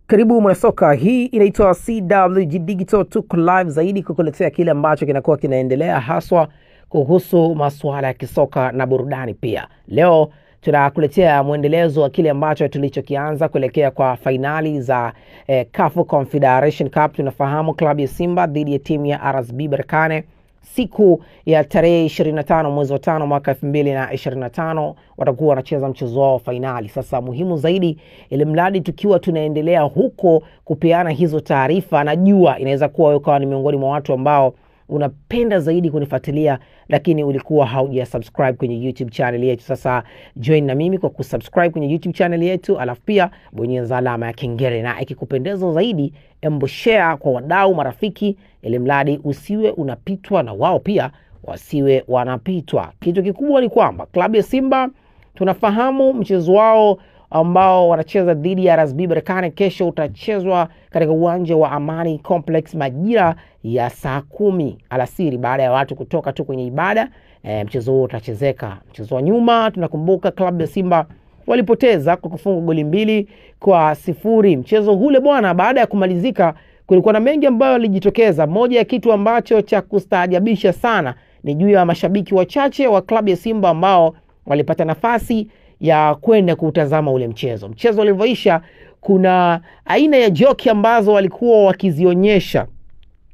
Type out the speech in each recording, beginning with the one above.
Karibu mwanasoka, hii inaitwa CWG Digital. Tuko live zaidi kukuletea kile ambacho kinakuwa kinaendelea haswa kuhusu masuala ya kisoka na burudani pia. Leo tunakuletea muendelezo wa kile ambacho tulichokianza kuelekea kwa finali za CAF Confederation Cup. Tunafahamu klabu ya Simba dhidi ya timu ya RSB Berkane siku ya tarehe 25 mwezi wa 5 mwaka 2025 watakuwa wanacheza mchezo wao finali. Sasa muhimu zaidi, ile mradi tukiwa tunaendelea huko kupeana hizo taarifa, najua inaweza kuwa wewe ni miongoni mwa watu ambao unapenda zaidi kunifuatilia lakini ulikuwa hauja subscribe kwenye YouTube channel yetu. Sasa join na mimi kwa kusubscribe kwenye YouTube channel yetu, alafu pia bonyeza alama ya kengele, na ikikupendeza zaidi embo share kwa wadau marafiki, ili mradi usiwe unapitwa na wao pia wasiwe wanapitwa. Kitu kikubwa ni kwamba klabu ya Simba tunafahamu mchezo wao ambao wanacheza dhidi ya RSB Berkane kesho utachezwa katika uwanja wa Amani Complex majira ya saa 10 alasiri baada ya watu kutoka tu kwenye ibada. Mchezo huo utachezeka. Mchezo wa nyuma tunakumbuka klabu ya Simba walipoteza kwa kufunga goli 2-0. Mchezo ule bwana, baada ya kumalizika kulikuwa na mengi ambayo yalijitokeza. Moja ya kitu ambacho cha kustaajabisha sana ni juu ya mashabiki wachache wa klabu ya Simba ambao walipata nafasi ya kwenda kutazama ule mchezo. Mchezo ulivyoisha, kuna aina ya joke ambazo walikuwa wakizionyesha,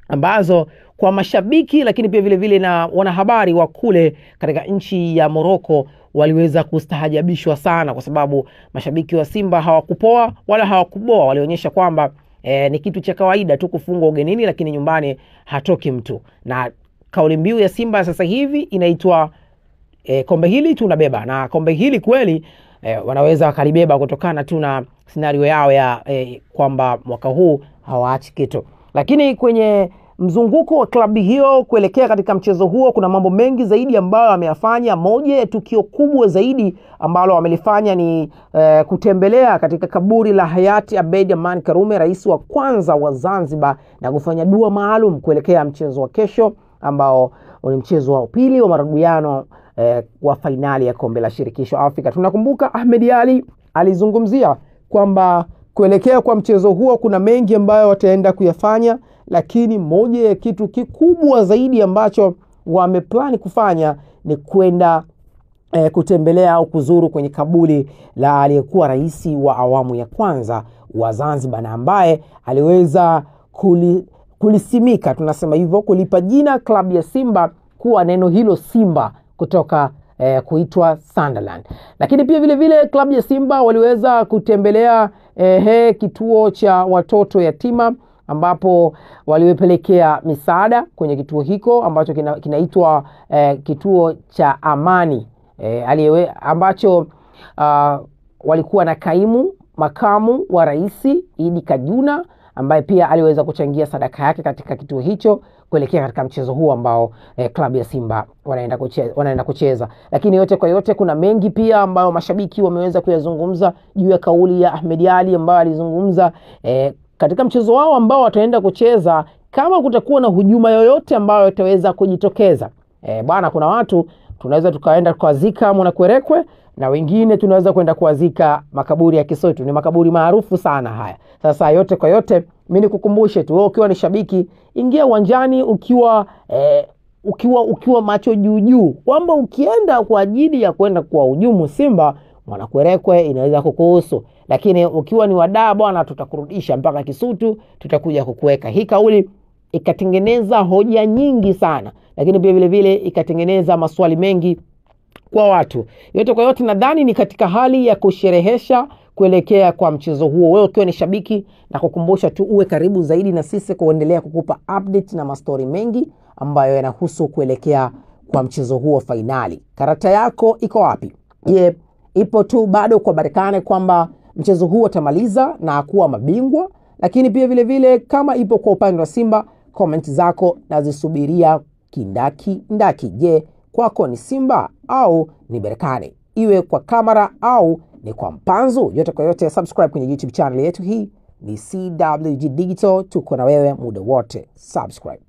ambazo kwa mashabiki lakini pia vile vile na wanahabari wa kule katika nchi ya Morocco waliweza kustaajabishwa sana, kwa sababu mashabiki wa Simba hawakupoa wala hawakuboa. Walionyesha kwamba ni kitu cha kawaida tu kufungwa ugenini, lakini nyumbani hatoki mtu. Na kauli mbiu ya Simba sasa hivi inaitwa kombe hili tunabeba, na kombe hili kweli wanaweza wakalibeba kutokana tu na scenario yao ya kwamba mwaka huu hawaachi kitu. Lakini kwenye mzunguko wa klabu hiyo kuelekea katika mchezo huo kuna mambo mengi zaidi ambayo wameyafanya. Moja ya tukio kubwa zaidi ambalo wamelifanya ni kutembelea katika kaburi la hayati Abeid Amani Karume, rais wa kwanza wa Zanzibar, na kufanya dua maalum kuelekea mchezo wa kesho ambao ni mchezo wa pili wa marudiano wa finali ya kombe la shirikisho Afrika. Tunakumbuka Ahmed Ally alizungumzia kwamba kuelekea kwa mchezo huo kuna mengi ambayo wataenda kuyafanya, lakini moja ya kitu kikubwa zaidi ambacho wameplani kufanya ni kwenda kutembelea au kuzuru kwenye kaburi la aliyekuwa rais wa awamu ya kwanza wa Zanzibar, na ambaye aliweza kulisimika, tunasema hivyo, kulipa jina klabu ya Simba kuwa neno hilo Simba kutoka kuitwa Sunderland. Lakini pia vile vile klabu ya Simba waliweza kutembelea kituo cha watoto yatima, ambapo waliwapelekea misaada kwenye kituo hiko ambacho kinaitwa kituo cha Amani, ambacho walikuwa na makamu wa rais Idi Kajuna, ambaye pia aliweza kuchangia sadaka yake katika kituo hicho kuelekea katika mchezo huu ambao klabu ya Simba wanaenda kucheza. Lakini yote kwa yote kuna mengi pia ambayo mashabiki wameweza kuyazungumza juu ya kauli ya Ahmed Ally ambaye alizungumza katika mchezo wao ambao wataenda kucheza, kama kutakuwa na hujuma yoyote ambayo itaweza kujitokeza. Bwana, kuna watu tunaweza tukaenda kuazika Mwanakwerekwe, na wengine tunaweza kwenda kuazika makaburi ya Kisotu. Ni makaburi maarufu sana haya. Sasa yote kwa yote, mimi nikukumbushe tu, wewe ukiwa ni shabiki, ingia uwanjani ukiwa macho juu, kwamba ukienda kwa ajili ya kwenda kuwahujumu Simba Mwanakwerekwe inaweza kukuhusu, lakini ukiwa ni wadaa bwana, tutakurudisha mpaka Kisutu, tutakuja kukuweka. Hii kauli ikatengeneza hoja nyingi sana, lakini pia vile vile ikatengeneza maswali mengi kwa watu. Yote kwa yote, nadhani ni katika hali ya kusherehesha kuelekea kwa mchezo huo. Wewe ukiwa ni shabiki, na kukumbusha tu uwe karibu zaidi na sisi kuendelea kukupa update na mastori mengi ambayo yanahusu kuelekea kwa mchezo huo finali. Karata yako iko wapi? Je, ipo tu bado kwa Berkane kwamba mchezo huo utamaliza na kuwa mabingwa? Lakini pia vile vile kama ipo kwa upande wa Simba, comment zako nazisubiria kindaki. Je, kwako ni Simba au ni Berkane? Iwe kwa kamera au ni kwa mpanzu? Yote kwa yote, subscribe kwenye YouTube channel yetu. Hii ni CWG Digital, tuko na wewe muda wote. Subscribe.